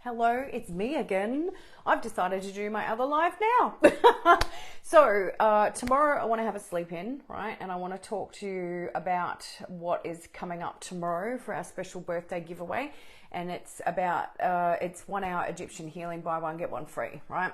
Hello, it's me again. I've decided to do my other live now. So tomorrow I want to have a sleep in, right? And I want to talk to you about what is coming up tomorrow for our special birthday giveaway. And it's about, it's 1 hour Egyptian healing, buy one, get one free, right?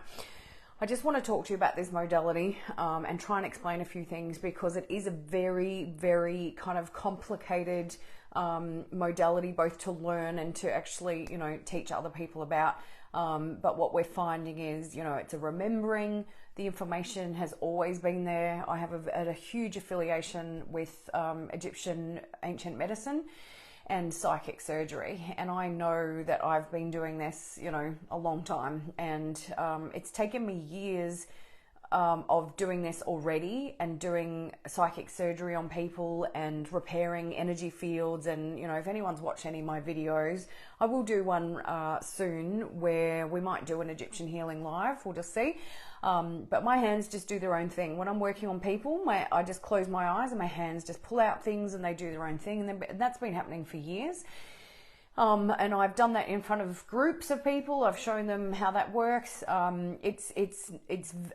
I just want to talk to you about this modality and try and explain a few things because it is a very, very kind of complicated modality, both to learn and to actually, teach other people about. But what we're finding is, it's a remembering. The information has always been there. I have a huge affiliation with Egyptian ancient medicine and psychic surgery, and I know that I've been doing this a long time, and it's taken me years of doing this already and doing psychic surgery on people and repairing energy fields. And if anyone's watched any of my videos, I will do one soon where we might do an Egyptian healing live. We'll just see. But my hands just do their own thing. When I'm working on people, I just close my eyes and my hands just pull out things and they do their own thing. And that's been happening for years. And I've done that in front of groups of people. I've shown them how that works. It's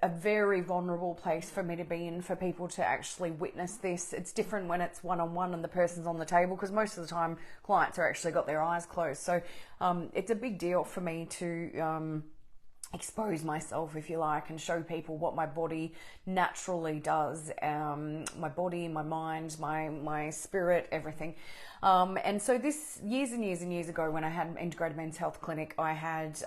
a very vulnerable place for me to be in, for people to actually witness this. It's different when it's one-on-one and the person's on the table, because most of the time clients are actually got their eyes closed. So it's a big deal for me to expose myself, if you like, and show people what my body naturally does. My body, my mind, my spirit, everything. And so this, years and years and years ago, when I had an integrated men's health clinic, I had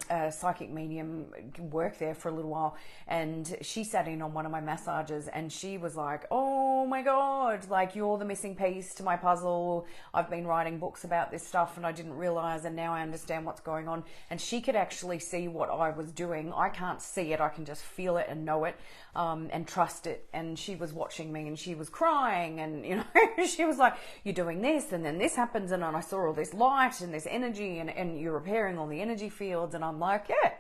a psychic medium work there for a little while, and she sat in on one of my massages, and she was like, oh my God, like, you're the missing piece to my puzzle. I've been writing books about this stuff and I didn't realize, and now I understand what's going on. And she could actually see what I was doing. I can't see it, I can just feel it and know it, and trust it. And she was watching me and she was crying, and she was like, you're doing this and then this happens, and then I saw all this light and this energy, and you're repairing all the energy fields. And I'm like, yeah.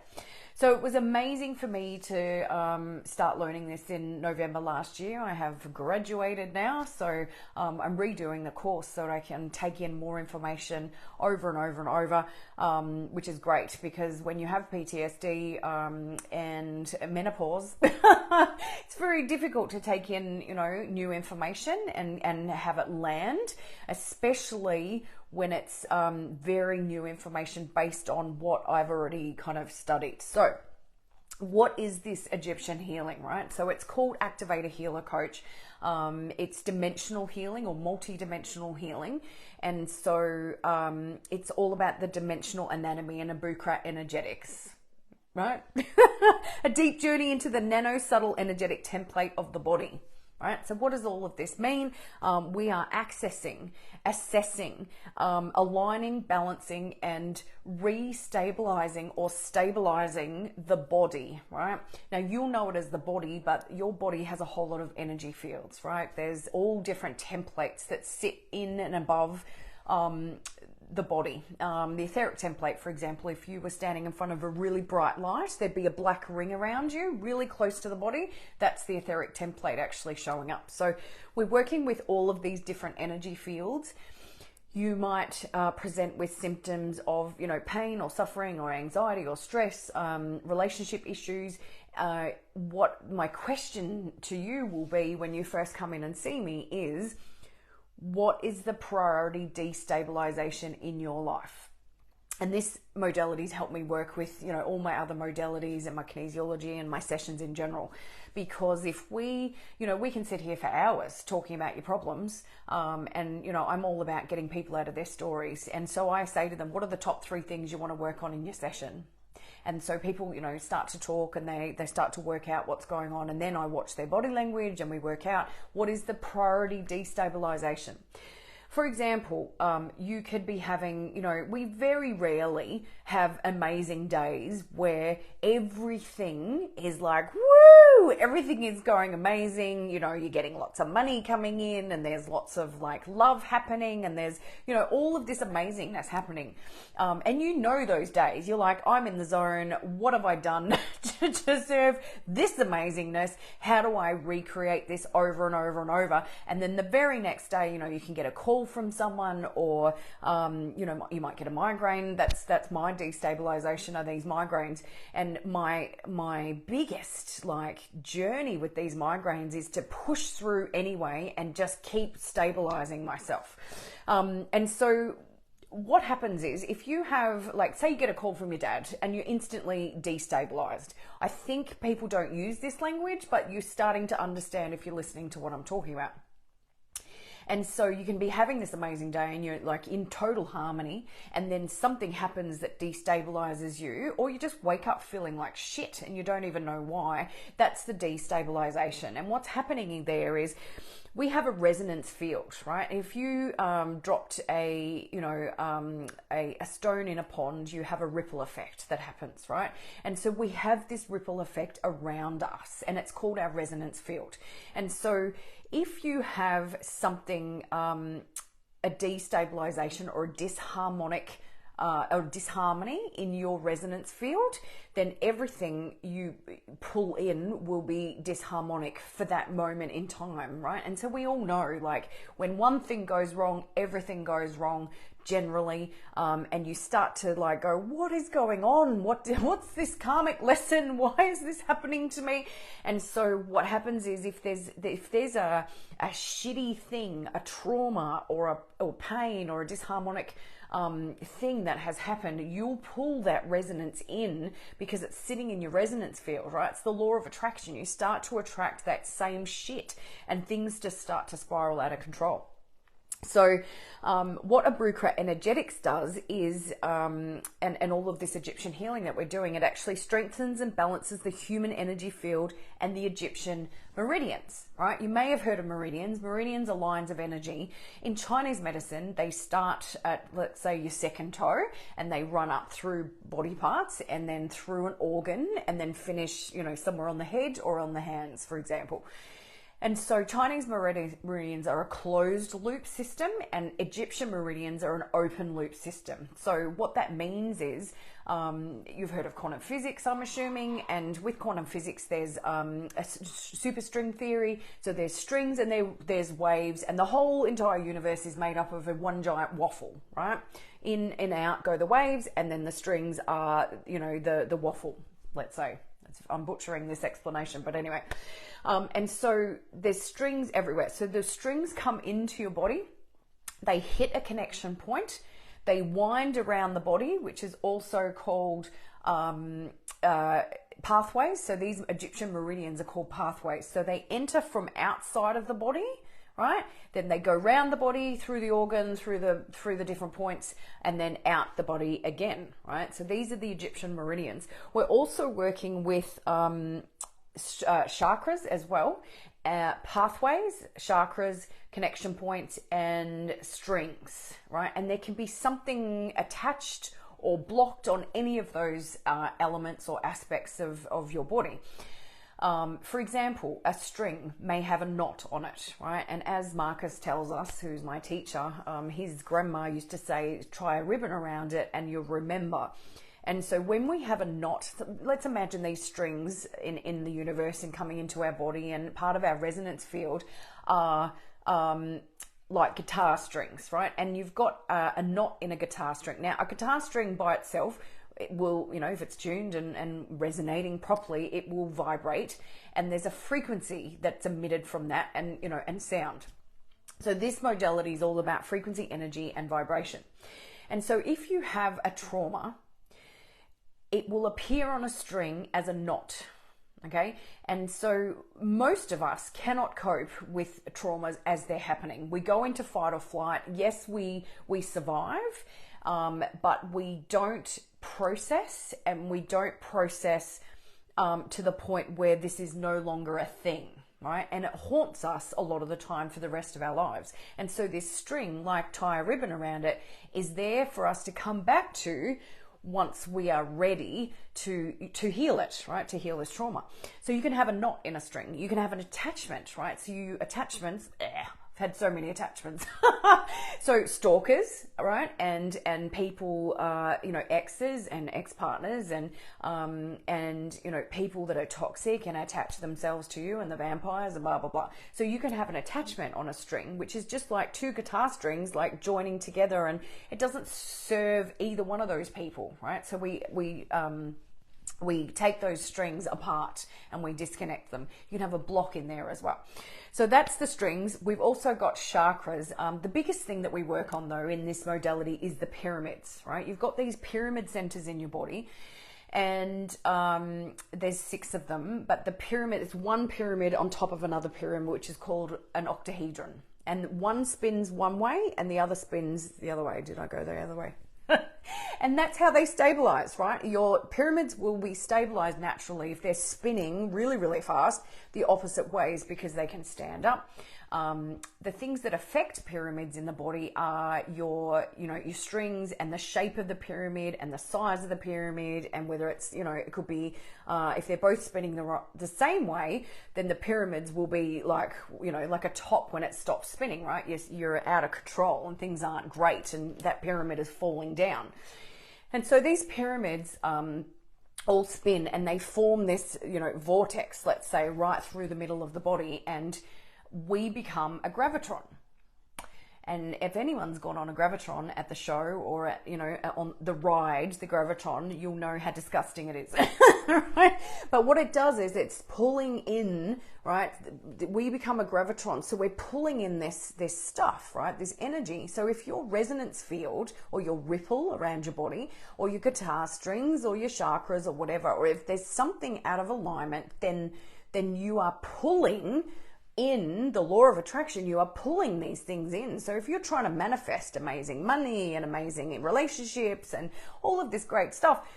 So it was amazing for me to start learning this in November last year. I have graduated now, so I'm redoing the course so that I can take in more information over and over and over, which is great, because when you have PTSD and menopause, it's very difficult to take in, new information and have it land, especially when it's very new information based on what I've already kind of studied. So what is this Egyptian healing, right? So it's called Activator Healer Coach. It's dimensional healing or multi-dimensional healing. And so it's all about the dimensional anatomy and Abukra energetics, right? A deep journey into the nano-subtle energetic template of the body. Right? So what does all of this mean? We are accessing, assessing, aligning, balancing, and re-stabilizing or stabilizing the body, right? Now, you'll know it as the body, but your body has a whole lot of energy fields, right? There's all different templates that sit in and above the body. The etheric template, for example, if you were standing in front of a really bright light, there'd be a black ring around you really close to the body. That's the etheric template actually showing up. So we're working with all of these different energy fields. You might present with symptoms of, pain or suffering or anxiety or stress, relationship issues. What my question to you will be when you first come in and see me is, what is the priority destabilization in your life? And this modality's helped me work with, all my other modalities and my kinesiology and my sessions in general. Because if we can sit here for hours talking about your problems, and, I'm all about getting people out of their stories. And so I say to them, what are the top 3 things you want to work on in your session? And so people, start to talk and they start to work out what's going on. And then I watch their body language and we work out what is the priority destabilization. For example, you could be having, we very rarely have amazing days where everything is like, woo, everything is going amazing. You're getting lots of money coming in and there's lots of like love happening and there's, all of this amazingness happening. And those days, you're like, I'm in the zone. What have I done to deserve this amazingness? How do I recreate this over and over and over? And then the very next day, you can get a call call from someone, or you know, you might get a migraine. That's my destabilization, are these migraines. And my biggest like journey with these migraines is to push through anyway and just keep stabilizing myself. And so what happens is, if you have, like, say you get a call from your dad and you're instantly destabilized. I think people don't use this language, but you're starting to understand if you're listening to what I'm talking about. And so you can be having this amazing day and you're like in total harmony, and then something happens that destabilizes you, or you just wake up feeling like shit and you don't even know why. That's the destabilization. And what's happening there is, we have a resonance field, right? If you dropped a stone in a pond, you have a ripple effect that happens, right? And so we have this ripple effect around us, and it's called our resonance field. And so if you have something, a destabilization or a disharmony in your resonance field, then everything you pull in will be disharmonic for that moment in time, right? And so we all know, like, when one thing goes wrong, everything goes wrong generally, and you start to like go, what is going on? What's this karmic lesson? Why is this happening to me? And so what happens is, if there's a shitty thing, a trauma or pain or a disharmonic thing that has happened, you'll pull that resonance in because it's sitting in your resonance field, right? It's the law of attraction. You start to attract that same shit, and things just start to spiral out of control. So what Abrukra Energetics does is, and all of this Egyptian healing that we're doing, it actually strengthens and balances the human energy field and the Egyptian meridians, right? You may have heard of meridians. Meridians are lines of energy. In Chinese medicine, they start at, let's say, your second toe, and they run up through body parts and then through an organ, and then finish, you know, somewhere on the head or on the hands, for example. And so Chinese meridians are a closed loop system, and Egyptian meridians are an open loop system. So what that means is, you've heard of quantum physics, I'm assuming, and with quantum physics there's a superstring theory. So there's strings and there's waves, and the whole entire universe is made up of one giant waffle, right? In and out go the waves, and then the strings are, you know, the waffle, let's say. I'm butchering this explanation, but anyway. And so there's strings everywhere. So the strings come into your body, they hit a connection point, they wind around the body, which is also called pathways. So these Egyptian meridians are called pathways. So they enter from outside of the body, right? Then they go round the body, through the organ, through the different points, and then out the body again, right? So these are the Egyptian meridians. We're also working with chakras as well, pathways, chakras, connection points, and strings, right? And there can be something attached or blocked on any of those elements or aspects of your body. For example, a string may have a knot on it, right? And as Marcus tells us, who's my teacher, his grandma used to say, try a ribbon around it and you'll remember. And so when we have a knot, let's imagine these strings in the universe and coming into our body, and part of our resonance field are like guitar strings, right? And you've got a knot in a guitar string. Now, a guitar string by itself, it will, you know, if it's tuned and resonating properly, it will vibrate, and there's a frequency that's emitted from that, and, you know, and sound. So this modality is all about frequency, energy, and vibration. And so if you have a trauma, it will appear on a string as a knot. Okay, and so most of us cannot cope with traumas as they're happening. We go into fight or flight. Yes, we survive, but we don't process, and we don't process to the point where this is no longer a thing, right? And it haunts us a lot of the time for the rest of our lives. And so this string, like tie a ribbon around it, is there for us to come back to once we are ready to heal it, right? To heal this trauma. So you can have a knot in a string. You can have an attachment, right? So attachments, had so many attachments. So stalkers, right? And people, exes and ex-partners and people that are toxic and attach themselves to you, and the vampires and blah, blah, blah. So you can have an attachment on a string, which is just like two guitar strings, like joining together, and it doesn't serve either one of those people, right? So we take those strings apart and we disconnect them. You can have a block in there as well. So that's the strings. We've also got chakras. The biggest thing that we work on though in this modality is the pyramids, right? You've got these pyramid centers in your body, and there's 6 of them, but the pyramid is one pyramid on top of another pyramid, which is called an octahedron. And one spins one way and the other spins the other way. Did I go the other way? And that's how they stabilize, right? Your pyramids will be stabilized naturally if they're spinning really, really fast the opposite ways, because they can stand up. The things that affect pyramids in the body are your strings and the shape of the pyramid and the size of the pyramid, and whether it's, it could be, if they're both spinning the same way, then the pyramids will be like, like a top when it stops spinning, right? You're out of control and things aren't great and that pyramid is falling down. And so these pyramids, all spin and they form this, vortex, let's say, right through the middle of the body, and we become a gravitron. And if anyone's gone on a gravitron at the show or at, on the ride, the gravitron, you'll know how disgusting it is. Right? But what it does is it's pulling in, right? We become a gravitron. So we're pulling in this stuff, right? This energy. So if your resonance field or your ripple around your body or your guitar strings or your chakras or whatever, or if there's something out of alignment, then you are pulling in the law of attraction, you are pulling these things in. So if you're trying to manifest amazing money and amazing relationships and all of this great stuff,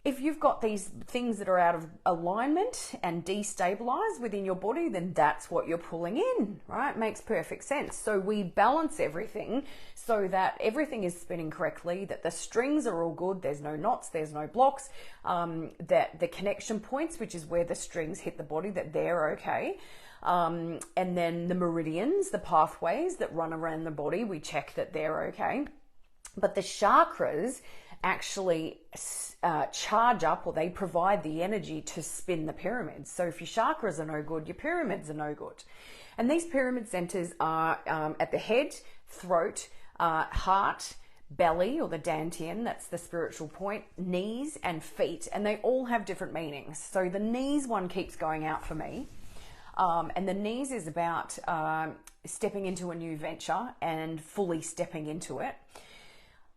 if you've got these things that are out of alignment and destabilized within your body, then that's what you're pulling in, right? Makes perfect sense. So we balance everything so that everything is spinning correctly, that the strings are all good, there's no knots, there's no blocks, that the connection points, which is where the strings hit the body, that they're okay. And then the meridians, the pathways that run around the body, we check that they're okay. But the chakras actually charge up, or they provide the energy to spin the pyramids. So if your chakras are no good, your pyramids are no good. And these pyramid centers are at the head, throat, heart, belly, or the dantian, that's the spiritual point, knees and feet. And they all have different meanings. So the knees one keeps going out for me. And the knees is about stepping into a new venture and fully stepping into it.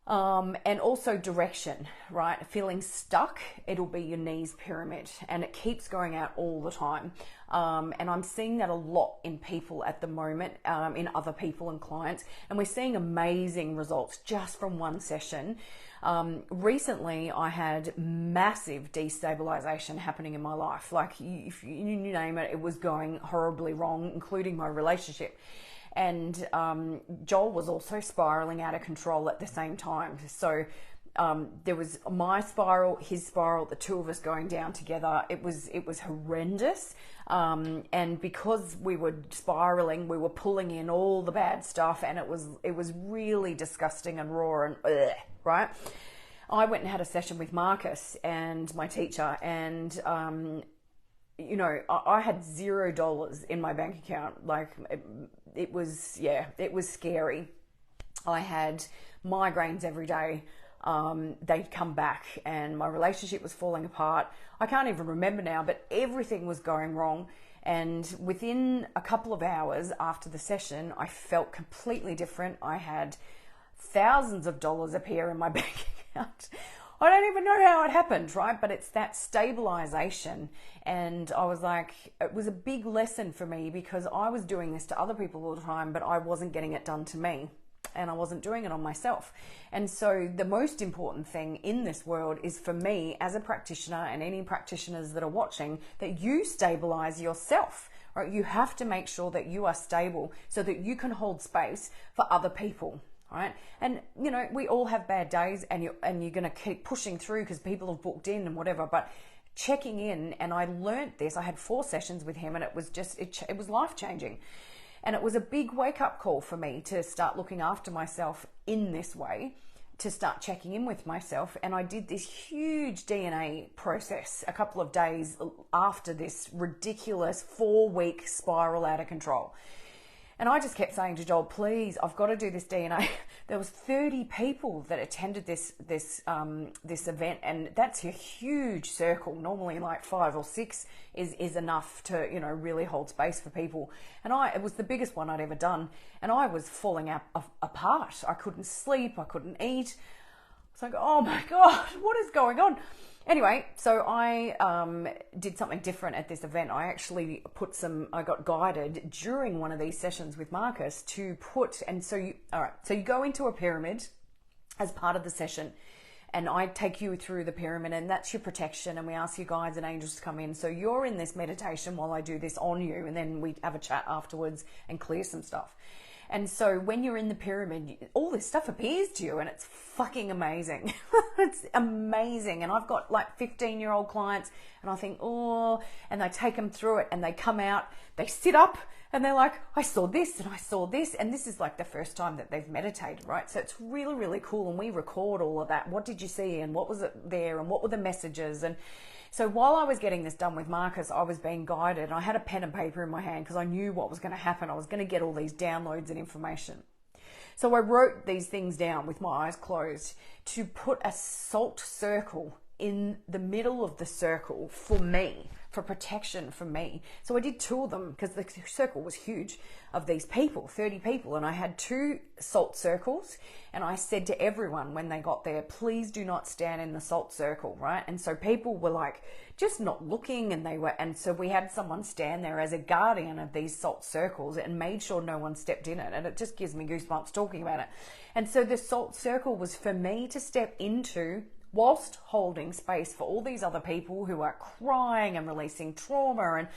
And also direction, right? Feeling stuck, it'll be your knees pyramid, and it keeps going out all the time. And I'm seeing that a lot in people at the moment, in other people and clients, and we're seeing amazing results just from one session. Recently I had massive destabilization happening in my life. Like, if you name it, it was going horribly wrong, including my relationship. And Joel was also spiraling out of control at the same time. So there was my spiral, his spiral, the two of us going down together. It was horrendous. And because we were spiraling, we were pulling in all the bad stuff, and it was really disgusting and raw and right? I went and had a session with Marcus and my teacher, and I had $0 in my bank account. Like, it was scary. I had migraines every day. They'd come back and my relationship was falling apart. I can't even remember now, but everything was going wrong. And within a couple of hours after the session, I felt completely different. I had thousands of dollars appear in my bank account. I don't even know how it happened, right? But it's that stabilization. And I was like, it was a big lesson for me, because I was doing this to other people all the time, but I wasn't getting it done to me, and I wasn't doing it on myself. And so the most important thing in this world is, for me as a practitioner, and any practitioners that are watching, that you stabilize yourself. Right? You have to make sure that you are stable so that you can hold space for other people. Right? And we all have bad days, and you're going to keep pushing through because people have booked in and whatever, but checking in. And I learned this. I had 4 sessions with him, and it was just, it was life changing. And it was a big wake-up call for me to start looking after myself in this way, to start checking in with myself. And I did this huge DNA process a couple of days after this ridiculous 4-week spiral out of control. And I just kept saying to Joel, please, I've got to do this DNA. There was 30 people that attended this event, and that's a huge circle. Normally, like 5 or 6 is enough to, you know, really hold space for people. And it was the biggest one I'd ever done, and I was falling apart. I couldn't sleep. I couldn't eat. It's like, oh my God, what is going on? Anyway, so I did something different at this event. I actually I got guided during one of these sessions with Marcus to so you go into a pyramid as part of the session, and I take you through the pyramid, and that's your protection, and we ask your guides and angels to come in. So you're in this meditation while I do this on you, and then we have a chat afterwards and clear some stuff. And so when you're in the pyramid, all this stuff appears to you, and it's fucking amazing. It's amazing. And I've got like 15-year-old clients, and I think, oh, and they take them through it, and they come out, they sit up, and they're like, I saw this, and I saw this. And this is like the first time that they've meditated, right? So it's really, really cool. And we record all of that. What did you see? And what was it there? And what were the messages? And so while I was getting this done with Marcus, I was being guided, and I had a pen and paper in my hand because I knew what was going to happen. I was going to get all these downloads and information. So I wrote these things down with my eyes closed to put a salt circle in the middle of the circle for me, for protection for me. So I did 2 of them because the circle was huge of these people, 30 people. And I had 2 salt circles, and I said to everyone when they got there, please do not stand in the salt circle, right? And so people were like just not looking, and so we had someone stand there as a guardian of these salt circles and made sure no one stepped in it. And it just gives me goosebumps talking about it. And so the salt circle was for me to step into whilst holding space for all these other people who are crying and releasing trauma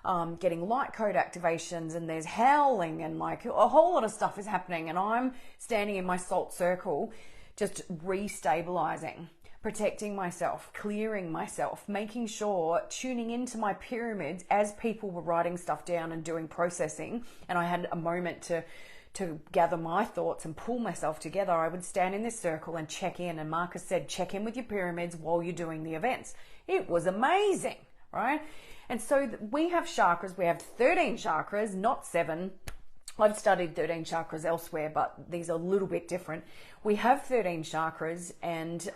and getting light code activations, and there's howling and like a whole lot of stuff is happening, and I'm standing in my salt circle just restabilizing, protecting myself, clearing myself, making sure, tuning into my pyramids as people were writing stuff down and doing processing, and I had a moment to gather my thoughts and pull myself together. I would stand in this circle and check in, and Marcus said, check in with your pyramids while you're doing the events. It was amazing, right? And so we have chakras. We have 13 chakras, not 7. I've studied 13 chakras elsewhere, but these are a little bit different. We have 13 chakras, and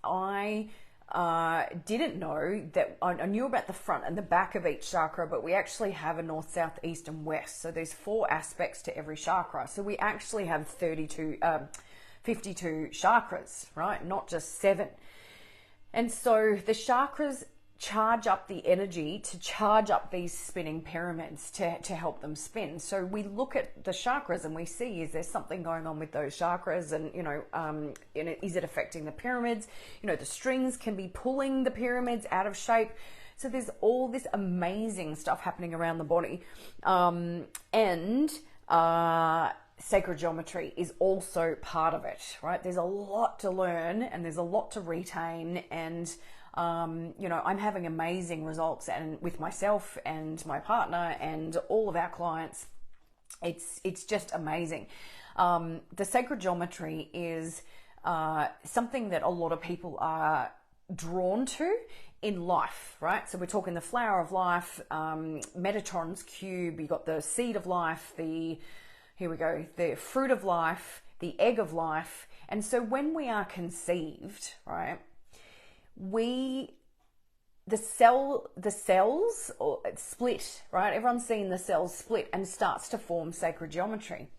I didn't know that. I knew about the front and the back of each chakra, but we actually have a north, south, east, and west. So there's 4 aspects to every chakra. So we actually have 52 chakras, right? Not just 7. And so the chakras charge up the energy to charge up these spinning pyramids to help them spin. So we look at the chakras and we see, is there something going on with those chakras? And, is it affecting the pyramids? The strings can be pulling the pyramids out of shape. So there's all this amazing stuff happening around the body. Sacred geometry is also part of it, right? There's a lot to learn, and there's a lot to retain, and I'm having amazing results, and with myself and my partner and all of our clients, it's just amazing. The sacred geometry is something that a lot of people are drawn to in life, right? So we're talking the flower of life, Metatron's cube. You got the seed of life, the fruit of life, the egg of life. And so when we are conceived, right, the cells split, right? Everyone's seen the cells split and starts to form sacred geometry.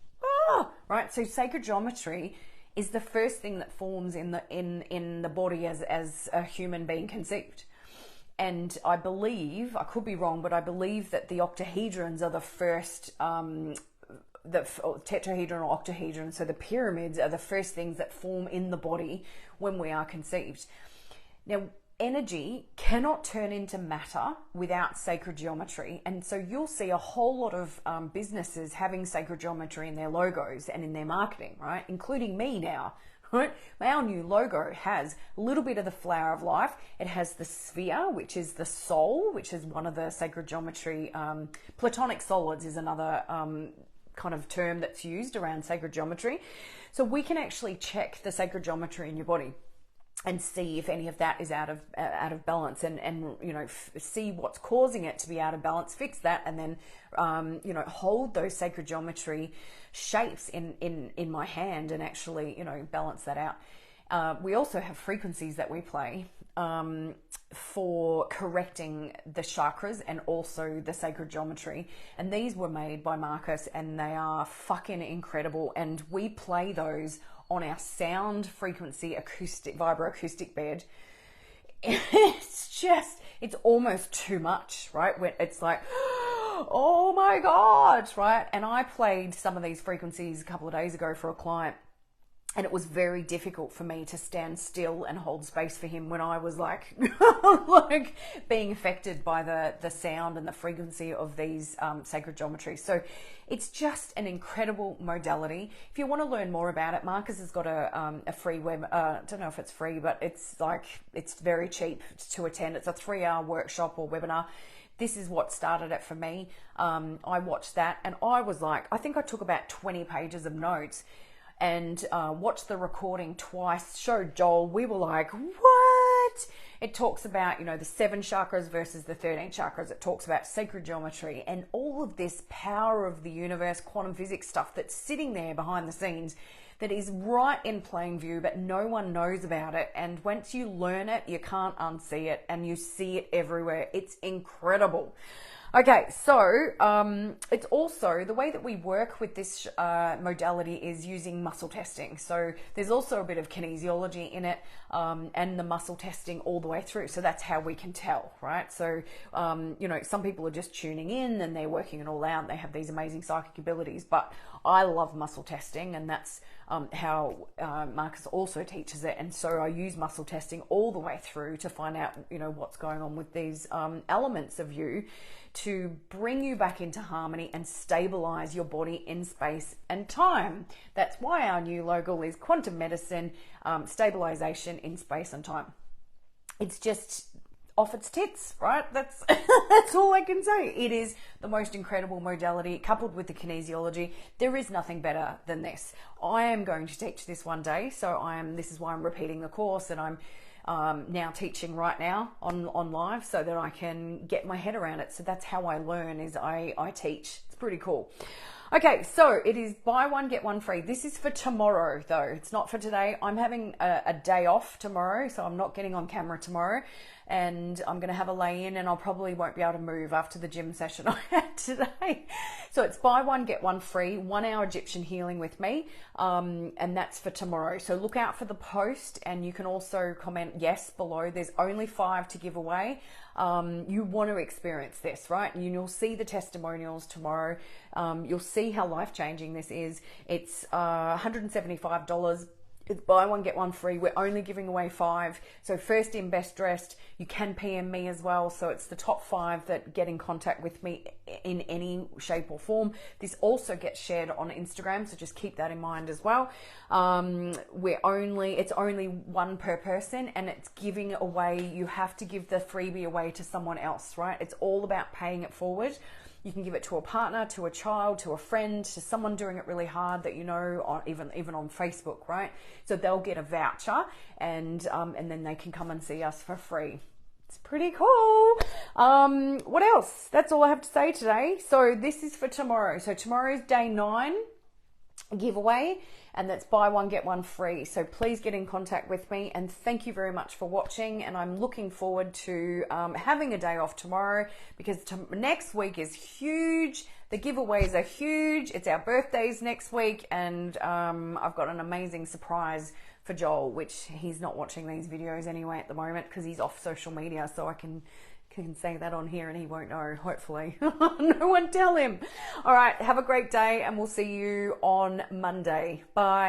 Right? So sacred geometry is the first thing that forms in the body as a human being conceived. And I believe, I could be wrong, but I believe that the octahedrons are the first, the tetrahedron or octahedron, so the pyramids are the first things that form in the body when we are conceived. Now, energy cannot turn into matter without sacred geometry. And so you'll see a whole lot of businesses having sacred geometry in their logos and in their marketing, right? Including me now. right? Our new logo has a little bit of the flower of life. It has the sphere, which is the soul, which is one of the sacred geometry. Platonic solids is another kind of term that's used around sacred geometry. So we can actually check the sacred geometry in your body and see if any of that is out of balance, and you know, see what's causing it to be out of balance, fix that, and then you know, hold those sacred geometry shapes in my hand and actually, you know, balance that out. We also have frequencies that we play for correcting the chakras and also the sacred geometry, and these were made by Marcus, and they are fucking incredible, and we play those on our sound frequency acoustic vibroacoustic bed. It's almost too much, right? When it's like, oh my god, right? And I played some of these frequencies a couple of days ago for a client, and it was very difficult for me to stand still and hold space for him when I was like, like being affected by the sound and the frequency of these sacred geometries. So it's just an incredible modality. If you want to learn more about it, Marcus has got a free web, I don't know if it's free, but it's very cheap to attend. It's a 3-hour workshop or webinar. This is what started it for me. I watched that and I was like, I think I took about 20 pages of notes, and watched the recording twice, showed Joel. We were like, what? It talks about, you know, the 7 chakras versus the 13 chakras. It talks about sacred geometry and all of this power of the universe, quantum physics stuff that's sitting there behind the scenes that is right in plain view, but no one knows about it. And once you learn it, you can't unsee it, and you see it everywhere. It's incredible. Okay, so it's also the way that we work with this modality is using muscle testing. So there's also a bit of kinesiology in it, and the muscle testing all the way through. So that's how we can tell, right? So, you know, some people are just tuning in and they're working it all out. And they have these amazing psychic abilities, but I love muscle testing, and that's how Marcus also teaches it. And so I use muscle testing all the way through to find out, you know, what's going on with these elements of you, to bring you back into harmony and stabilize your body in space and time. That's why our new logo is quantum medicine, stabilization in space and time. It's just off its tits, right? That's that's all I can say. It is the most incredible modality, coupled with the kinesiology. There is nothing better than this. I am going to teach this one day, so this is why I'm repeating the course, and I'm now teaching right now on live, so that I can get my head around it. So that's how I learn, is I teach. It's pretty cool. Okay, so it is buy one, get one free. This is for tomorrow though. It's not for today. I'm having a day off tomorrow, so I'm not getting on camera tomorrow, and I'm going to have a lay in, and I'll probably won't be able to move after the gym session I had today. So it's buy one, get one free, 1 hour Egyptian healing with me. And that's for tomorrow. So look out for the post, and you can also comment yes below. There's only 5 to give away. You want to experience this, right? And you'll see the testimonials tomorrow. You'll see how life-changing this is. It's $175. It's buy one, get one free. We're only giving away 5. So first in, best dressed. You can PM me as well. So it's the top 5 that get in contact with me in any shape or form. This also gets shared on Instagram, so just keep that in mind as well. It's only 1 per person, and it's giving away. You have to give the freebie away to someone else, right? It's all about paying it forward. You can give it to a partner, to a child, to a friend, to someone doing it really hard that you know, or even on Facebook, right? So they'll get a voucher, and then they can come and see us for free. It's pretty cool. What else? That's all I have to say today. So this is for tomorrow. So tomorrow is day 9 giveaway, and that's buy one, get one free. So please get in contact with me, and thank you very much for watching. And I'm looking forward to having a day off tomorrow, because next week is huge. The giveaways are huge. It's our birthdays next week, and I've got an amazing surprise for Joel, which he's not watching these videos anyway at the moment because he's off social media, so I can say that on here and he won't know, hopefully. No one tell him. All right, have a great day, and we'll see you on Monday. Bye.